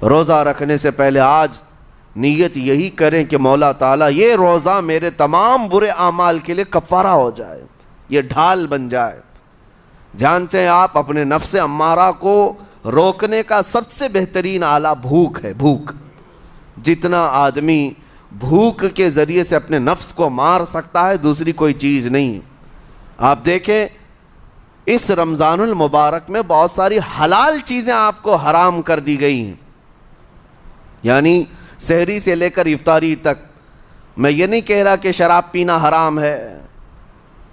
روزہ رکھنے سے پہلے آج نیت یہی کریں کہ مولا تعالیٰ یہ روزہ میرے تمام برے اعمال کے لیے کفارہ ہو جائے، یہ ڈھال بن جائے۔ جانتے ہیں آپ اپنے نفس امارہ کو روکنے کا سب سے بہترین آلہ بھوک ہے، بھوک۔ جتنا آدمی بھوک کے ذریعے سے اپنے نفس کو مار سکتا ہے دوسری کوئی چیز نہیں۔ آپ دیکھیں اس رمضان المبارک میں بہت ساری حلال چیزیں آپ کو حرام کر دی گئی ہیں، یعنی سحری سے لے کر افطاری تک۔ میں یہ نہیں کہہ رہا کہ شراب پینا حرام ہے،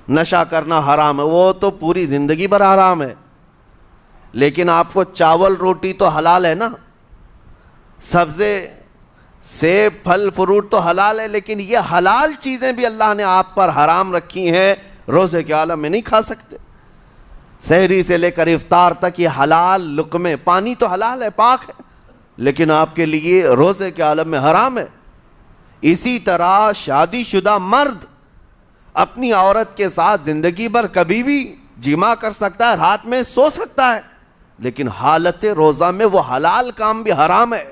نشہ کرنا حرام ہے، وہ تو پوری زندگی بھر حرام ہے، لیکن آپ کو چاول روٹی تو حلال ہے نا، سبزے سیب پھل فروٹ تو حلال ہے، لیکن یہ حلال چیزیں بھی اللہ نے آپ پر حرام رکھی ہیں، روزے کے عالم میں نہیں کھا سکتے۔ سحری سے لے کر افطار تک یہ حلال لقمے، پانی تو حلال ہے، پاک ہے، لیکن آپ کے لیے روزے کے عالم میں حرام ہے۔ اسی طرح شادی شدہ مرد اپنی عورت کے ساتھ زندگی بھر کبھی بھی جماع کر سکتا ہے، رات میں سو سکتا ہے، لیکن حالت روزہ میں وہ حلال کام بھی حرام ہے،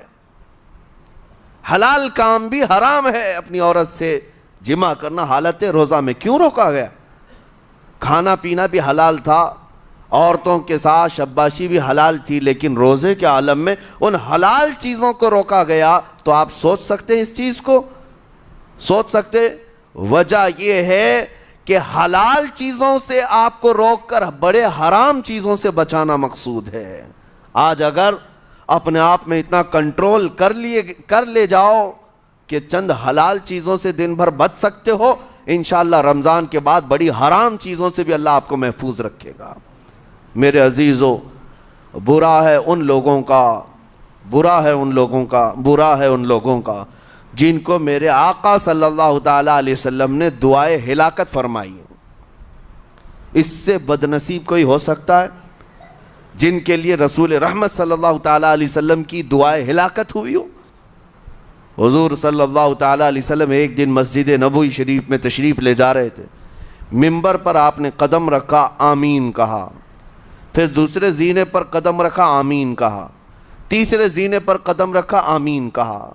حلال کام بھی حرام ہے۔ اپنی عورت سے جماع کرنا حالت روزہ میں کیوں روکا گیا؟ کھانا پینا بھی حلال تھا، عورتوں کے ساتھ شباشی بھی حلال تھی، لیکن روزے کے عالم میں ان حلال چیزوں کو روکا گیا۔ تو آپ سوچ سکتے ہیں اس چیز کو، سوچ سکتے وجہ یہ ہے کہ حلال چیزوں سے آپ کو روک کر بڑے حرام چیزوں سے بچانا مقصود ہے۔ آج اگر اپنے آپ میں اتنا کنٹرول کر لے جاؤ کہ چند حلال چیزوں سے دن بھر بچ سکتے ہو، انشاءاللہ رمضان کے بعد بڑی حرام چیزوں سے بھی اللہ آپ کو محفوظ رکھے گا۔ میرے عزیزو، برا ہے ان لوگوں کا جن کو میرے آقا صلی اللہ تعالیٰ علیہ وسلم نے دعائے ہلاکت فرمائی۔ اس سے بدنصیب کوئی ہو سکتا ہے جن کے لیے رسول رحمت صلی اللہ تعالیٰ علیہ وسلم کی دعائے ہلاکت ہوئی ہو؟ حضور صلی اللہ تعالیٰ علیہ وسلم ایک دن مسجد نبوی شریف میں تشریف لے جا رہے تھے، منبر پر آپ نے قدم رکھا، آمین کہا، پھر دوسرے زینے پر قدم رکھا، آمین کہا، تیسرے زینے پر قدم رکھا، آمین کہا۔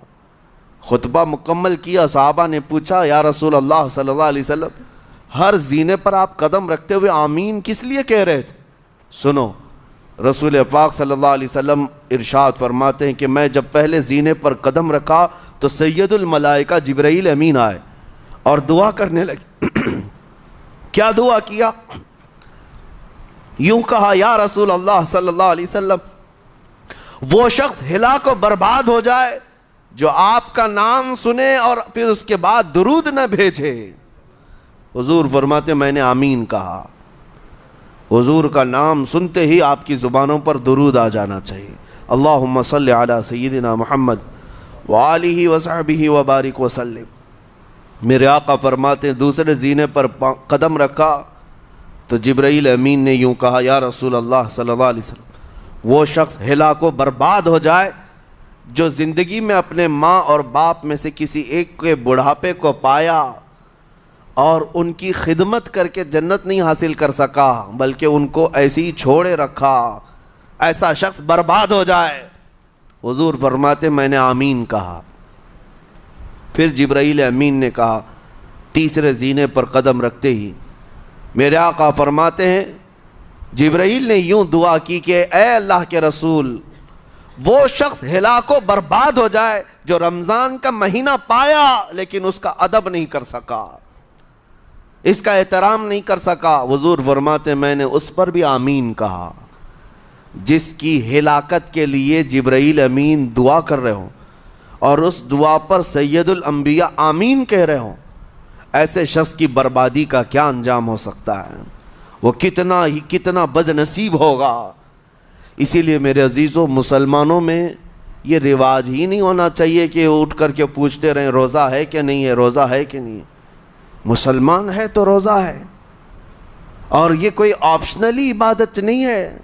خطبہ مکمل کیا، صحابہ نے پوچھا یا رسول اللہ صلی اللہ علیہ وسلم ہر زینے پر آپ قدم رکھتے ہوئے آمین کس لیے کہہ رہے تھے؟ سنو، رسول پاک صلی اللہ علیہ وسلم ارشاد فرماتے ہیں کہ میں جب پہلے زینے پر قدم رکھا تو سید الملائکہ جبرائیل امین آئے اور دعا کرنے لگے۔ کیا دعا کیا؟ یوں کہا، یا رسول اللہ صلی اللہ علیہ وسلم وہ شخص ہلاک و برباد ہو جائے جو آپ کا نام سنے اور پھر اس کے بعد درود نہ بھیجے۔ حضور فرماتے میں نے آمین کہا۔ حضور کا نام سنتے ہی آپ کی زبانوں پر درود آ جانا چاہیے، اللہم صلی علی سیدنا محمد وآلہ وصحبہ وبارک وسلم۔ میرے آقا فرماتے ہیں دوسرے زینے پر قدم رکھا تو جبرائیل امین نے یوں کہا، یا رسول اللہ صلی اللہ علیہ وسلم وہ شخص ہلاک و برباد ہو جائے جو زندگی میں اپنے ماں اور باپ میں سے کسی ایک کے بڑھاپے کو پایا اور ان کی خدمت کر کے جنت نہیں حاصل کر سکا بلکہ ان کو ایسے ہی چھوڑے رکھا، ایسا شخص برباد ہو جائے۔ حضور فرماتے میں نے آمین کہا۔ پھر جبرائیل امین نے کہا، تیسرے زینے پر قدم رکھتے ہی میرے آقا فرماتے ہیں جبرائیل نے یوں دعا کی کہ اے اللہ کے رسول وہ شخص ہلاک و برباد ہو جائے جو رمضان کا مہینہ پایا لیکن اس کا ادب نہیں کر سکا، اس کا احترام نہیں کر سکا۔ حضور فرماتے میں نے اس پر بھی آمین کہا۔ جس کی ہلاکت کے لیے جبرائیل امین دعا کر رہے ہوں اور اس دعا پر سید الانبیاء آمین کہہ رہے ہوں، ایسے شخص کی بربادی کا کیا انجام ہو سکتا ہے؟ وہ کتنا بد نصیب ہوگا۔ اسی لیے میرے عزیزوں، مسلمانوں میں یہ رواج ہی نہیں ہونا چاہیے کہ اٹھ کر کے پوچھتے رہیں روزہ ہے کہ نہیں ہے، روزہ ہے کہ نہیں ہے۔ مسلمان ہے تو روزہ ہے، اور یہ کوئی آپشنلی عبادت نہیں ہے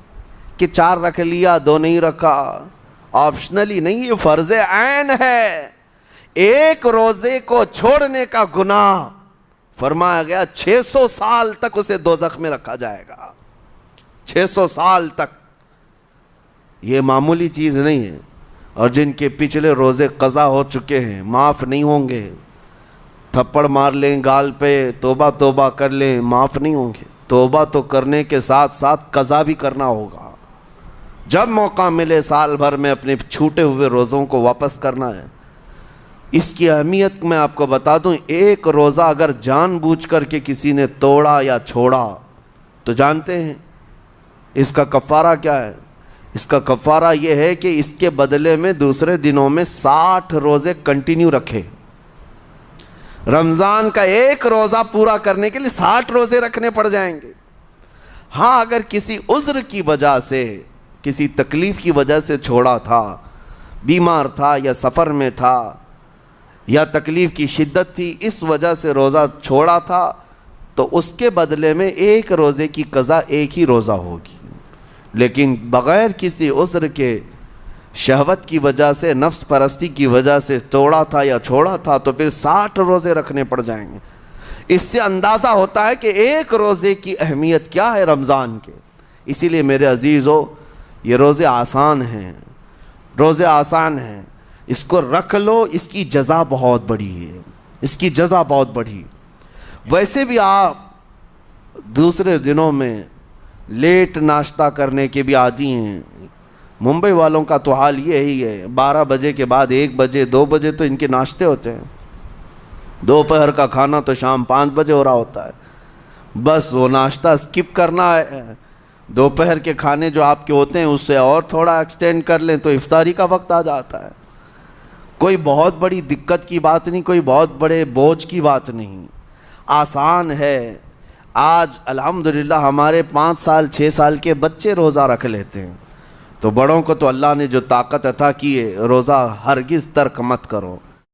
کہ 4 رکھ لیا 2 نہیں رکھا، آپشنلی نہیں، یہ فرض عین ہے۔ ایک روزے کو چھوڑنے کا گناہ فرمایا گیا 600 سال تک اسے دوزخ میں رکھا جائے گا، 600 سال تک۔ یہ معمولی چیز نہیں ہے۔ اور جن کے پچھلے روزے قضا ہو چکے ہیں معاف نہیں ہوں گے. تھپڑ مار لیں گال پہ، توبہ توبہ کر لیں، معاف نہیں ہوں گے. توبہ تو کرنے کے ساتھ ساتھ قضا بھی کرنا ہوگا. جب موقع ملے سال بھر میں اپنے چھوٹے ہوئے روزوں کو واپس کرنا ہے. اس کی اہمیت میں آپ کو بتا دوں، ایک روزہ اگر جان بوجھ کر کے کسی نے توڑا یا چھوڑا تو جانتے ہیں اس کا کفارہ کیا ہے؟ اس کا کفارہ یہ ہے کہ اس کے بدلے میں دوسرے دنوں میں 60 روزے کنٹینیو رکھے. رمضان کا ایک روزہ پورا کرنے کے لیے 60 روزے رکھنے پڑ جائیں گے. ہاں اگر کسی عذر کی وجہ سے، کسی تکلیف کی وجہ سے چھوڑا تھا، بیمار تھا یا سفر میں تھا یا تکلیف کی شدت تھی، اس وجہ سے روزہ چھوڑا تھا، تو اس کے بدلے میں ایک روزے کی قضا ایک ہی روزہ ہوگی. لیکن بغیر کسی عذر کے، شہوت کی وجہ سے، نفس پرستی کی وجہ سے توڑا تھا یا چھوڑا تھا تو پھر 60 روزے رکھنے پڑ جائیں گے. اس سے اندازہ ہوتا ہے کہ ایک روزے کی اہمیت کیا ہے رمضان کے. اسی لیے میرے عزیزو، یہ روزے آسان ہیں، روزے آسان ہیں، اس کو رکھ لو. اس کی جزا بہت بڑی ہے، اس کی جزا بہت بڑی. ویسے بھی آپ دوسرے دنوں میں لیٹ ناشتہ کرنے کے بھی عادی ہیں. ممبئی والوں کا تو حال یہی ہے، 12 بجے کے بعد 1 بجے 2 بجے تو ان کے ناشتے ہوتے ہیں. دوپہر کا کھانا تو شام 5 بجے ہو رہا ہوتا ہے. بس وہ ناشتہ اسکپ کرنا ہے. دوپہر کے کھانے جو آپ کے ہوتے ہیں اس سے اور تھوڑا ایکسٹینڈ کر لیں تو افطاری کا وقت آ جاتا ہے. کوئی بہت بڑی دقت کی بات نہیں، کوئی بہت بڑے بوجھ کی بات نہیں، آسان ہے. آج الحمدللہ ہمارے 5 سال 6 سال کے بچے روزہ رکھ لیتے ہیں، تو بڑوں کو تو اللہ نے جو طاقت عطا کی ہے، روزہ ہرگز ترک مت کرو.